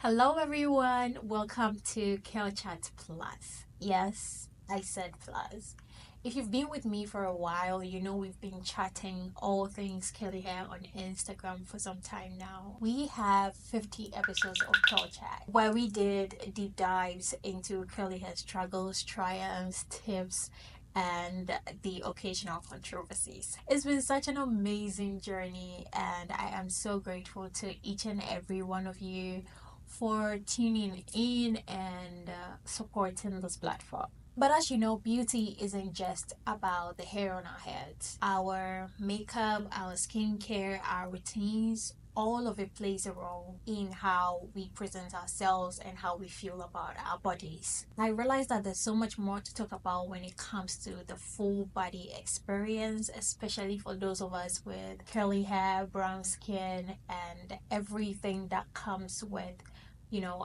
Hello, everyone. Welcome to Curlchat Plus. Yes, I said plus. If you've been with me for a while, you know we've been chatting all things curly hair on Instagram for some time now. We have 50 episodes of Curlchat where we did deep dives into curly hair struggles, triumphs, tips, and the occasional controversies. It's been such an amazing journey, and I am so grateful to each and every one of you for tuning in and supporting this platform. But as you know, beauty isn't just about the hair on our heads. Our makeup, our skincare, our routines, all of it plays a role in how we present ourselves and how we feel about our bodies. I realize that there's so much more to talk about when it comes to the full body experience, especially for those of us with curly hair, brown skin, and everything that comes with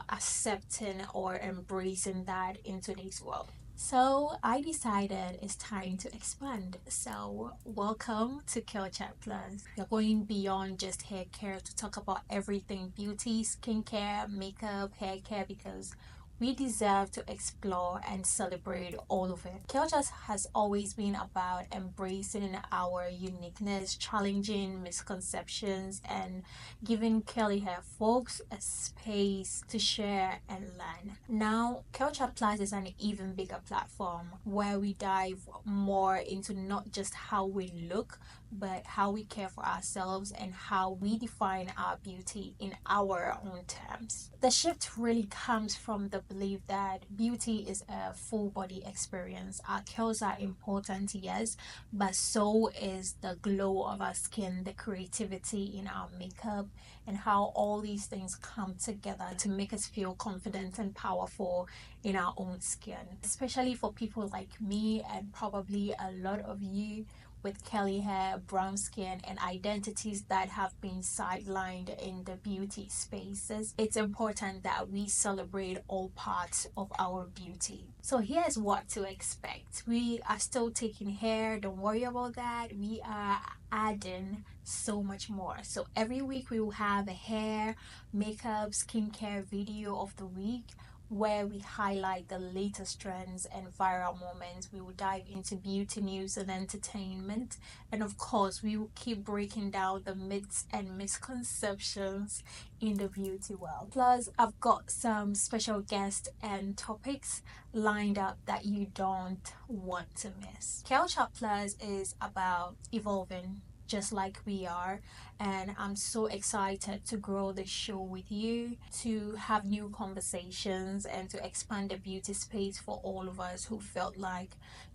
accepting or embracing that in today's world. So I decided it's time to expand. So welcome to Curlchat Plus. We're going beyond just hair care to talk about everything beauty, skincare, makeup, hair care because we deserve to explore and celebrate all of it. Culture has always been about embracing our uniqueness, challenging misconceptions, and giving curly hair folks a space to share and learn. Now, Culture Plus is an even bigger platform where we dive more into not just how we look, but how we care for ourselves and how we define our beauty in our own terms. The shift really comes from the belief that beauty is a full body experience. Our curls are important, yes, but so is the glow of our skin, the creativity in our makeup, and how all these things come together to make us feel confident and powerful in our own skin. Especially for people like me and probably a lot of you with curly hair, brown skin, and identities that have been sidelined in the beauty spaces, it's important that we celebrate all parts of our beauty. So here's what to expect. We are still taking hair, don't worry about that. We are adding so much more. So every week we will have a hair, makeup, skincare video of the week where we highlight the latest trends and viral moments. We will dive into beauty news and entertainment. And of course, we will keep breaking down the myths and misconceptions in the beauty world. Plus, I've got some special guests and topics lined up that you don't want to miss. Culture Plus is about evolving just like we are, and I'm so excited to grow the show with you, to have new conversations, and to expand the beauty space for all of us who felt like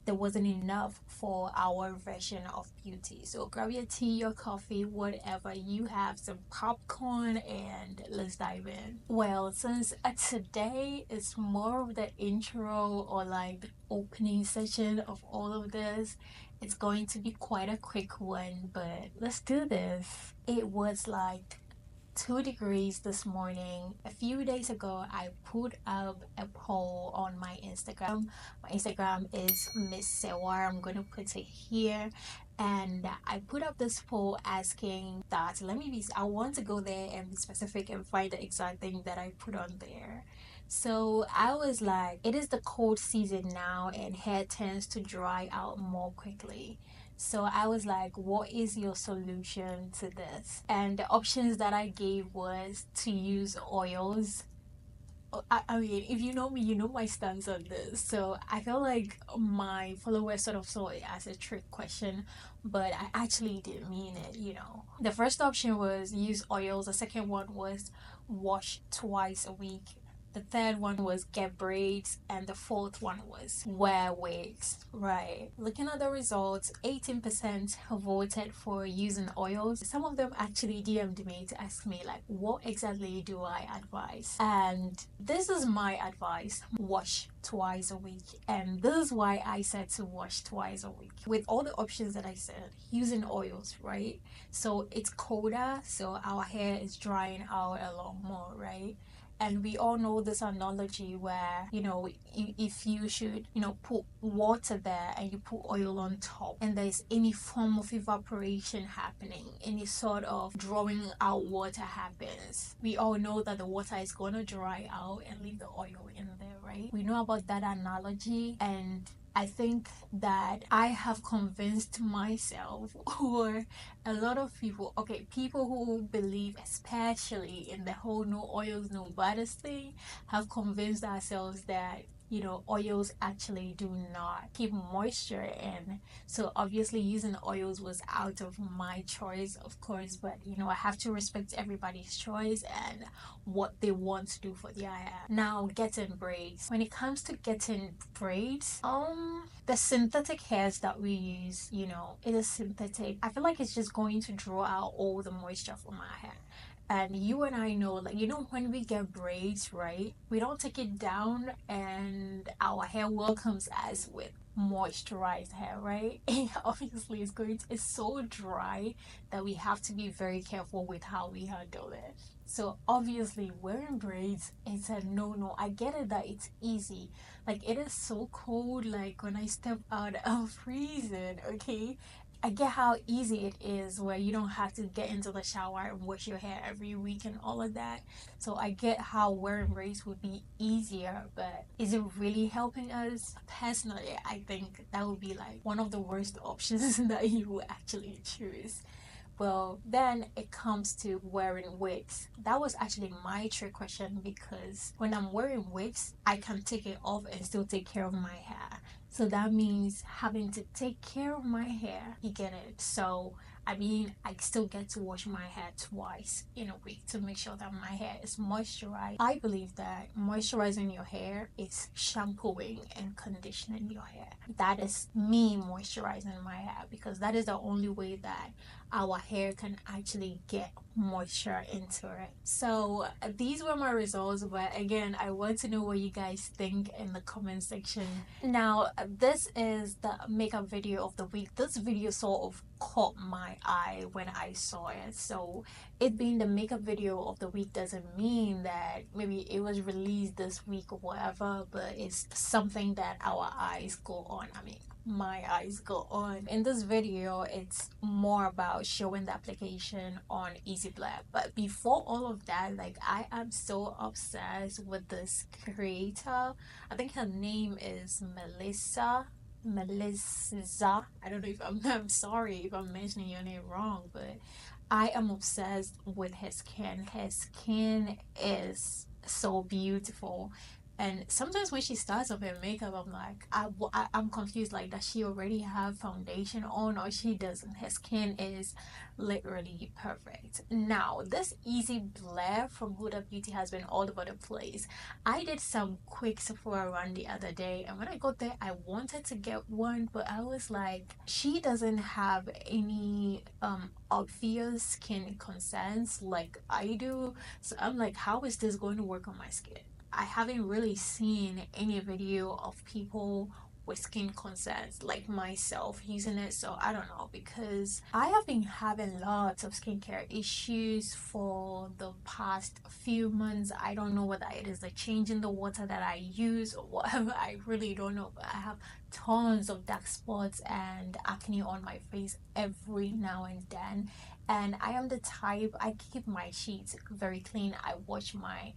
there wasn't enough for our version of beauty. So grab your tea, your coffee, whatever you have, some popcorn, and let's dive in. Well, since today is more of the intro or like the opening session of all of this, it's going to be quite a quick one, but let's do this. It was like 2 degrees this morning. A few days ago, I put up a poll on my Instagram. My Instagram is Miss Sewar. I'm gonna put it here. And I put up this poll asking that I want to go there and be specific and find the exact thing that I put on there. So I was like, it is the cold season now, and hair tends to dry out more quickly. So I was like, what is your solution to this? And the options that I gave was to use oils. I mean, if you know me, you know my stance on this. So I feel like my followers sort of saw it as a trick question, but I actually didn't mean it. The first option was use oils, the second one was wash twice a week. The third one was get braids, and the fourth one was wear wigs. Right. Looking at the results, 18% voted for using oils. Some of them actually DM'd me to ask me, like, what exactly do I advise? And this is my advice: wash twice a week. And this is why I said to wash twice a week. With all the options that I said, using oils, right? So it's colder, so our hair is drying out a lot more, right? And we all know this analogy where, if you should, put water there and you put oil on top, and there's any form of evaporation happening, any sort of drawing out water happens, we all know that the water is going to dry out and leave the oil in there, right? We know about that analogy, and I think that I have convinced myself, or a lot of people, okay, people who believe especially in the whole no oils, no butters thing, have convinced ourselves that, oils actually do not keep moisture in. So obviously using oils was out of my choice, of course, but I have to respect everybody's choice and what they want to do for their hair. Now, getting braids. When it comes to getting braids, the synthetic hairs that we use, it is synthetic. I feel like it's just going to draw out all the moisture from our hair. And you and I know, like, when we get braids, right? We don't take it down and our hair welcomes us with moisturized hair, right? And obviously it's so dry that we have to be very careful with how we handle it. So obviously wearing braids, it's a no. I get it that it's easy. Like, it is so cold, like when I step out, I'm freezing, okay? I get how easy it is where you don't have to get into the shower and wash your hair every week and all of that. So I get how wearing braids would be easier, but is it really helping us? Personally, I think that would be like one of the worst options that you would actually choose. Well, then it comes to wearing wigs. That was actually my trick question, because when I'm wearing wigs, I can take it off and still take care of my hair. So that means having to take care of my hair. You get it? So, I mean, I still get to wash my hair twice in a week to make sure that my hair is moisturized. I believe that moisturizing your hair is shampooing and conditioning your hair. That is me moisturizing my hair, because that is the only way that our hair can actually get moisture into it. So these were my results, but again, I want to know what you guys think in the comment section. Now, this is the makeup video of the week. This video sort of caught my eye when I saw it. So it being the makeup video of the week doesn't mean that maybe it was released this week or whatever, but it's something that our eyes go on. I mean, my eyes go on. In this video, it's more about showing the application on Easy Blend. But before all of that, like, I am so obsessed with this creator. I think her name is Melissa. I don't know if I'm sorry if I'm mentioning your name wrong, but I am obsessed with his skin. His skin is so beautiful. And sometimes when she starts up her makeup, I'm like, I'm confused. Like, does she already have foundation on, or she doesn't? Her skin is literally perfect. Now, this Easy Blend from Huda Beauty has been all over the place. I did some quick Sephora run the other day, and when I got there, I wanted to get one, but I was like, she doesn't have any obvious skin concerns like I do. So I'm like, how is this going to work on my skin? I haven't really seen any video of people with skin concerns like myself using it, so I don't know, because I have been having lots of skincare issues for the past few months. I don't know whether it is the change in the water that I use or whatever. I really don't know, but I have tons of dark spots and acne on my face every now and then. And I am the type, I keep my sheets very clean. I wash my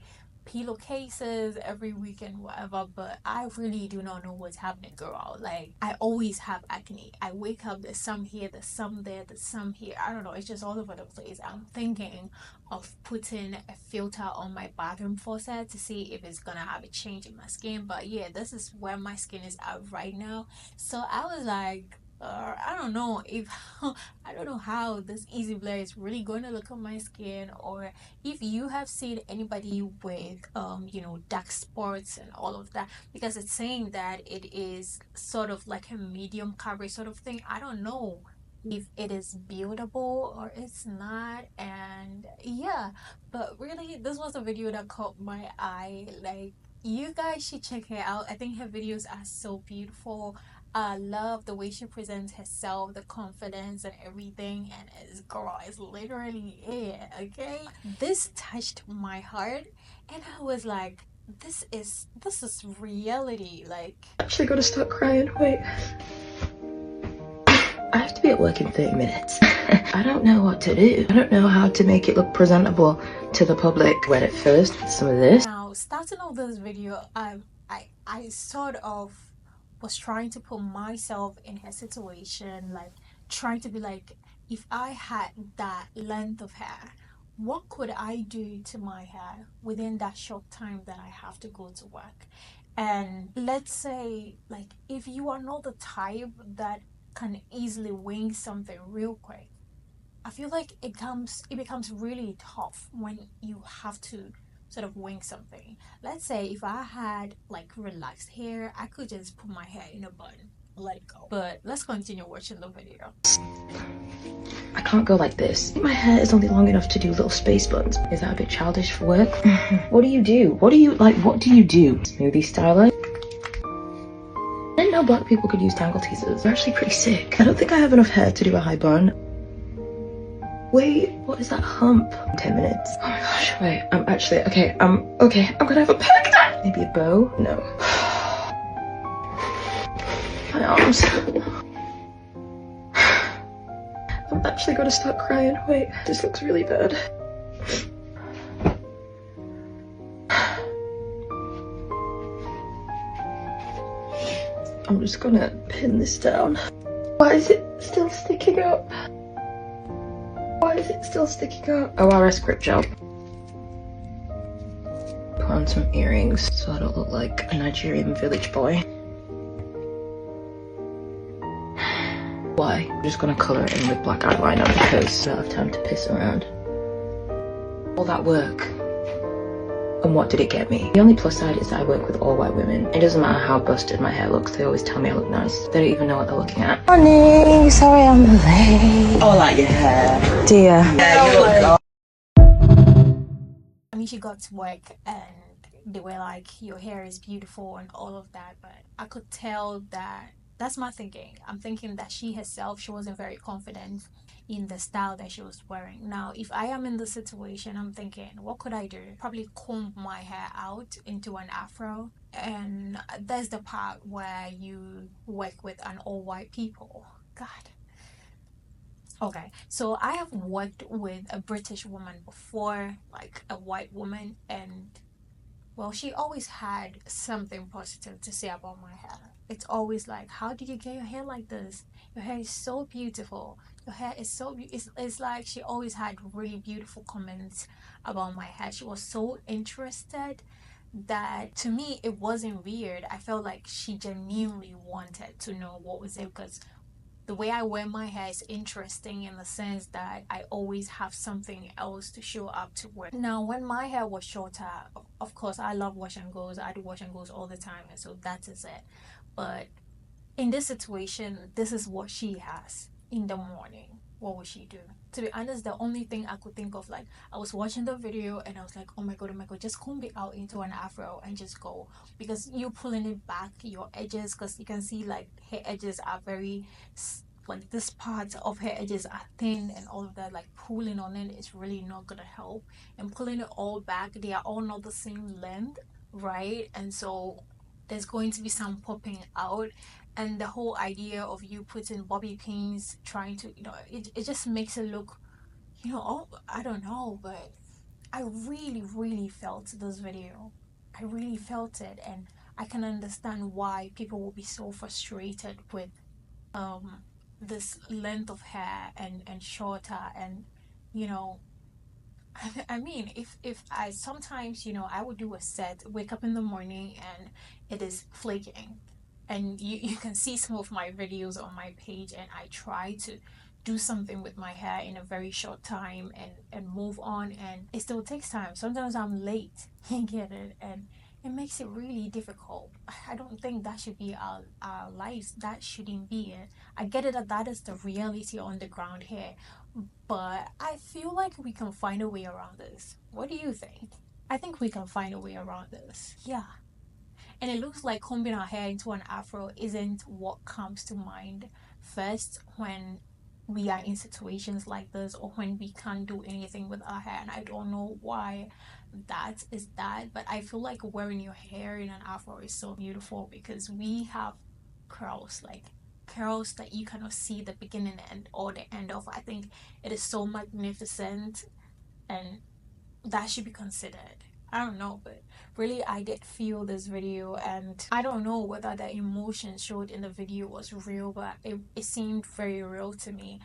pillowcases every weekend, whatever, but I really do not know what's happening, girl. Like, I always have acne. I wake up, there's some here, there's some there, there's some here. I don't know, it's just all over the place. I'm thinking of putting a filter on my bathroom faucet to see if it's gonna have a change in my skin. But yeah, this is where my skin is at right now. So I was like, I don't know if I don't know how this Easy Blend is really going to look on my skin, or if you have seen anybody with dark spots and all of that, because it's saying that it is sort of like a medium coverage sort of thing. I don't know if it is buildable or it's not. And yeah, but really, this was a video that caught my eye. Like, you guys should check her out. I think her videos are so beautiful. I love the way she presents herself, the confidence and everything, and it's girl, it's literally it, okay? This touched my heart, And I was like, this is reality. Like, Actually gotta start crying. Wait. I have to be at work in 30 minutes. I don't know what to do. I don't know how to make it look presentable to the public. Went at first with some of this. now starting off this video, I sort of was trying to put myself in her situation, like trying to be like, if I had that length of hair, what could I do to my hair within that short time that I have to go to work? And let's say, like, if you are not the type that can easily wing something real quick, I feel like it becomes really tough when you have to sort of wing something. Let's say if I had like relaxed hair, I could just put my hair in a bun, let it go. But let's continue watching the video. I can't go like this. My hair is only long enough to do little space buns. Is that a bit childish for work? What do you do? What do you do? Smoothie styler? I didn't know black people could use tangle teasers. They're actually pretty sick. I don't think I have enough hair to do a high bun. Wait, what is that hump? 10 minutes. Oh my gosh, wait, I'm actually, okay, I'm gonna have a panic attack. Maybe a bow? No. My arms. I'm actually gonna start crying. Wait, this looks really bad. I'm just gonna pin this down. Why is it still sticking up? Why is it still sticking up? ORS grip gel. Put on some earrings so I don't look like a Nigerian village boy. Why? I'm just gonna colour it in with black eyeliner because I don't have time to piss around. All that work. And what did it get me? The only plus side is that I work with all white women. It doesn't matter how busted my hair looks, they always tell me I look nice. They don't even know what they're looking at. Morning, sorry I'm late. Oh, like your hair. Dear. Yeah, you look I mean, she got to work and they were like, your hair is beautiful and all of that, but I could tell that that's my thinking. I'm thinking that she herself, she wasn't very confident in the style that she was wearing. Now, if I am in the situation, I'm thinking, what could I do? Probably comb my hair out into an afro. And that's the part where you work with an all white people. God. Okay, so I have worked with a British woman before, like a white woman, and well, she always had something positive to say about my hair. It's always like, how did you get your hair like this? Your hair is so beautiful. Your hair is so it's like she always had really beautiful comments about my hair. She was so interested that to me it wasn't weird. I felt like she genuinely wanted to know what was it because the way I wear my hair is interesting in the sense that I always have something else to show up to work. Now, when my hair was shorter, of course, I love wash and goes. I do wash and goes all the time, and so that is it. But in this situation, this is what she has in the morning. What would she do? To be honest, the only thing I could think of, like, I was watching the video and I was like, oh my god, just comb it out into an afro and just go. Because you pulling it back, your edges, because you can see, like, her edges are very, like, this part of her edges are thin and all of that. Like, pulling on it is really not gonna help. And pulling it all back, they are all not the same length, right? And so there's going to be some popping out, and the whole idea of you putting bobby pins trying to, it just makes it look, oh, I don't know, but I really felt this video. I really felt it, and I can understand why people will be so frustrated with um this length of hair and shorter, and you know I mean, if I sometimes, I would do a set, wake up in the morning and it is flaking. And you can see some of my videos on my page, and I try to do something with my hair in a very short time and move on, and it still takes time. Sometimes I'm late. You get it? And it makes it really difficult. I don't think that should be our lives. That shouldn't be it. I get it that that is the reality on the ground here, but I feel like we can find a way around this. What do you think? I think we can find a way around this. Yeah. And it looks like combing our hair into an afro isn't what comes to mind first when we are in situations like this, or when we can't do anything with our hair. And I don't know why that is that, but I feel like wearing your hair in an afro is so beautiful because we have curls, like curls that you cannot see the beginning and or the end of. I think it is so magnificent, and that should be considered. I don't know, but really, I did feel this video, and I don't know whether the emotion showed in the video was real, but it seemed very real to me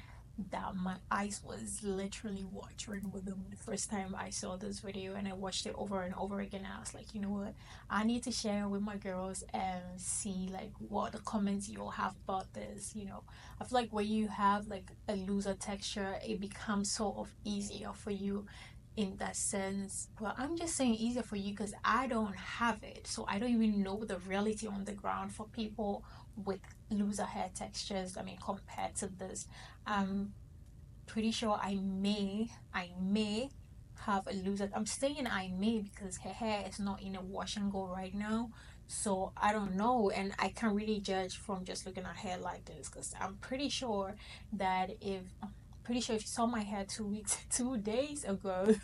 that my eyes was literally watering with them the first time I saw this video, and I watched it over and over again. And I was like, you know what, I need to share with my girls and see like what the comments you'll have about this. I feel like when you have like a looser texture, it becomes sort of easier for you in that sense. Well, I'm just saying easier for you because I don't have it, so I don't even know the reality on the ground for people with looser hair textures. I mean, compared to this, I'm pretty sure I may have a looser. I'm saying I may because her hair is not in a wash and go right now, so I don't know, and I can't really judge from just looking at hair like this because I'm pretty sure that if you saw my hair 2 weeks 2 days ago,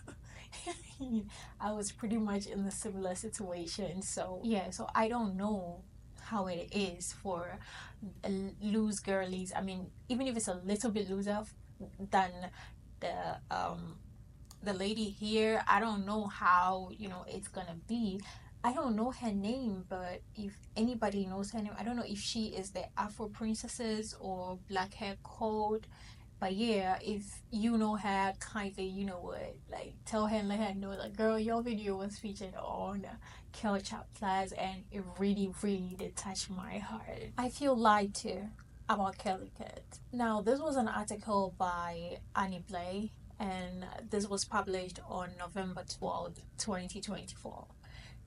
I was pretty much in a similar situation. So yeah, so I don't know how it is for loose girlies. I mean, even if it's a little bit looser than the the lady here, I don't know how it's gonna be. I don't know her name, but if anybody knows her name, I don't know if she is the Afro Princesses or Black Hair Code. But yeah, if you know her, kindly, you know what, like tell her and let her know, like, girl, your video was featured on Curlchat Plus, and it really, really did touch my heart. I feel lied to about Curlchat. Now, this was an article by Annie Blay, and this was published on November 12th, 2024.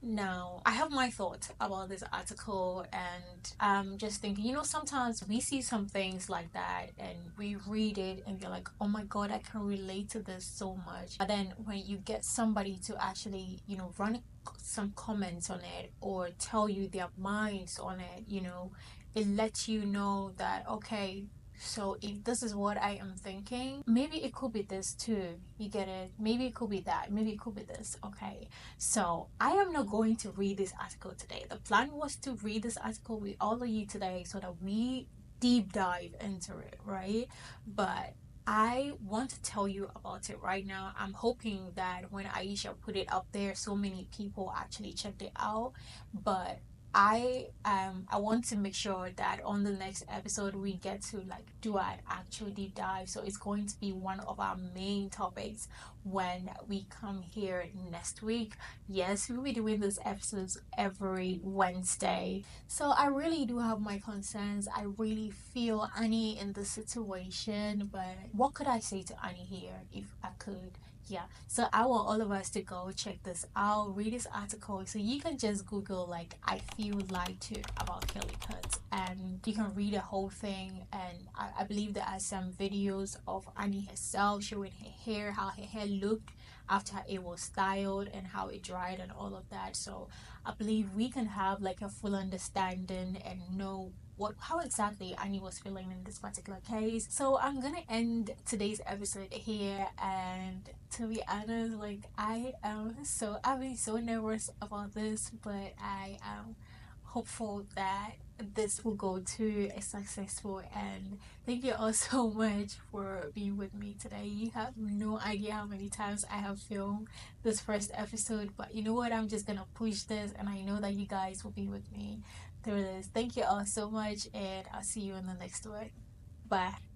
Now, I have my thoughts about this article, and I'm just thinking, sometimes we see some things like that and we read it and you're like, oh my God, I can relate to this so much. But then when you get somebody to actually, run some comments on it or tell you their minds on it, it lets you know that, okay, so if this is what I am thinking, maybe it could be this too. You get it? Maybe it could be that. Maybe it could be this. Okay. So I am not going to read this article today. The plan was to read this article with all of you today so that we deep dive into it, right? But I want to tell you about it right now. I'm hoping that when Aisha put it up there, so many people actually checked it out. But I want to make sure that on the next episode we get to like do an actual deep dive. So it's going to be one of our main topics when we come here next week. Yes, we'll be doing these episodes every Wednesday. So I really do have my concerns. I really feel Annie in the situation, but what could I say to Annie here if I could? Yeah, so I want all of us to go check this out, read this article. So you can just Google like I feel lied to about Kelly Cuts, and you can read the whole thing. And I believe there are some videos of Annie herself showing her hair, how her hair looked after it was styled and how it dried and all of that. So I believe we can have like a full understanding and know how exactly Annie was feeling in this particular case. So I'm gonna end today's episode here, and to be honest, like I've been so nervous about this, but I am hopeful that this will go to a successful end. Thank you all so much for being with me today. You have no idea how many times I have filmed this first episode, but you know what, I'm just gonna push this, and I know that you guys will be with me through this. Thank you all so much, and I'll see you in the next one. Bye.